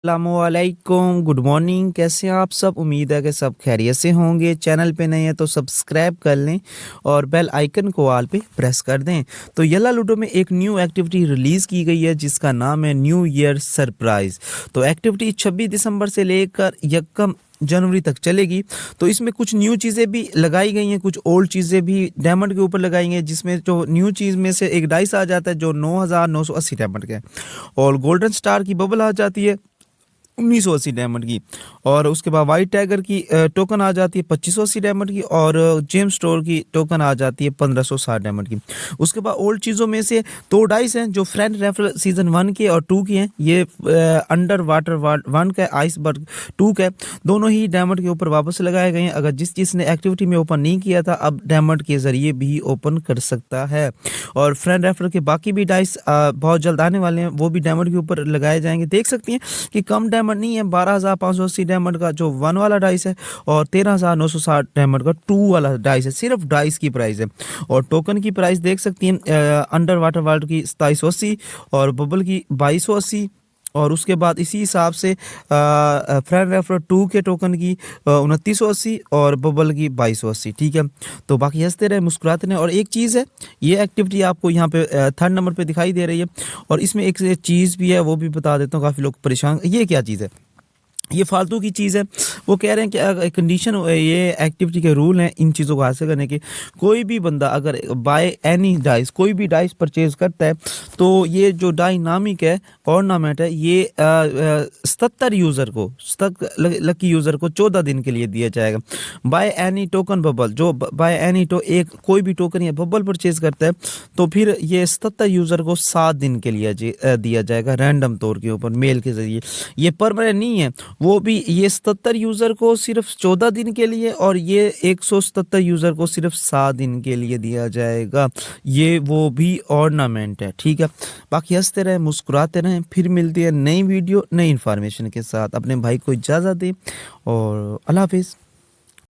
अस्सलामुअलैकुम, good morning. कैसे हैं आप सब? उम्मीद है कि सब खैरियत से होंगे। चैनल पे नए हैं तो सब्सक्राइब कर लें और बेल आइकन को ऑल पे प्रेस कर दें। तो यल्ला लूडो में एक न्यू एक्टिविटी रिलीज़ की गई है जिसका नाम है न्यू ईयर सरप्राइज़। तो एक्टिविटी 26 दिसंबर से लेकर 1 जनवरी तक चलेगी। तो इसमें कुछ न्यू चीज़ें भी लगाई गई हैं, कुछ ओल्ड चीज़ें भी डायमंड के ऊपर लगाई गई हैं, जिसमें जो न्यू चीज़ में से एक डाइस आ जाता है जो 9980 डायमंड का है, और गोल्डन स्टार की बबल आ जाती है 1980 डायमंड की, और उसके बाद वाइट टाइगर की टोकन आ जाती है 2580 डायमंड की, और जेम स्टोर की टोकन आ जाती है 1560 डायमंड की। उसके बाद ओल्ड चीज़ों में से 2 डाइस हैं जो फ्रेंड रेफरल सीजन 1 के और 2 के हैं। ये अंडर वाटर 1 का, आइसबर्ग 2 का, दोनों ही डायमंड के ऊपर वापस लगाए गए हैं। अगर जिस चीज़ ने एक्टिविटी में ओपन नहीं किया था अब डायमंड के ज़रिए भी ओपन कर सकता है। और फ्रेंड रेफरल के बाकी भी डाइस बहुत जल्द आने वाले हैं, वो भी डायमंड के ऊपर लगाए जाएंगे। देख सकती हैं कि कम डायमंड नहीं है। 12,580 डायमंड का जो 1 वाला डाइस है और 13,960 डायमंड का 2 वाला डाइस है। सिर्फ डाइस की प्राइस है, और टोकन की प्राइस देख सकती हैं अंडर वाटर वर्ल्ड की 2780 और बबल की 2280, और उसके बाद इसी हिसाब से फ्रेंड रेफर 2 के टोकन की 2980 और बबल की 2280। ठीक है, तो बाकी हंसते रहे मुस्कुराते रहे। और एक चीज़ है, ये एक्टिविटी आपको यहाँ पे 3rd नंबर पे दिखाई दे रही है, और इसमें एक चीज़ भी है वो भी बता देता हूँ, काफ़ी लोग परेशान। ये क्या चीज़ है? ये फालतू की चीज़ है। वो कह रहे हैं कि कंडीशन, ये एक्टिविटी के रूल हैं इन चीज़ों को हासिल करने के। कोई भी बंदा अगर बाय एनी डाइस, कोई भी डाइस परचेज करता है, तो ये जो डायनामिक है, ऑर्नामेंट है, ये 77 यूज़र को, लकी यूज़र को 14 दिन के लिए दिया जाएगा। बाय एनी टोकन बबल, जो बाय एनी एक कोई भी टोकन या बबल परचेज करता है, तो फिर ये 77 यूज़र को 7 दिन के लिए दिया जाएगा रैंडम तौर के ऊपर, मेल के ज़रिए। ये परमानेंट नहीं है, वो भी ये 77 यूज़र को सिर्फ 14 दिन के लिए, और ये 177 यूज़र को सिर्फ 7 दिन के लिए दिया जाएगा। ये वो भी ऑर्नामेंट है। ठीक है, बाकी हंसते रहें मुस्कुराते रहें। फिर मिलती है नई वीडियो नई इन्फॉर्मेशन के साथ। अपने भाई को इजाज़त दें और अल्लाह हाफिज़।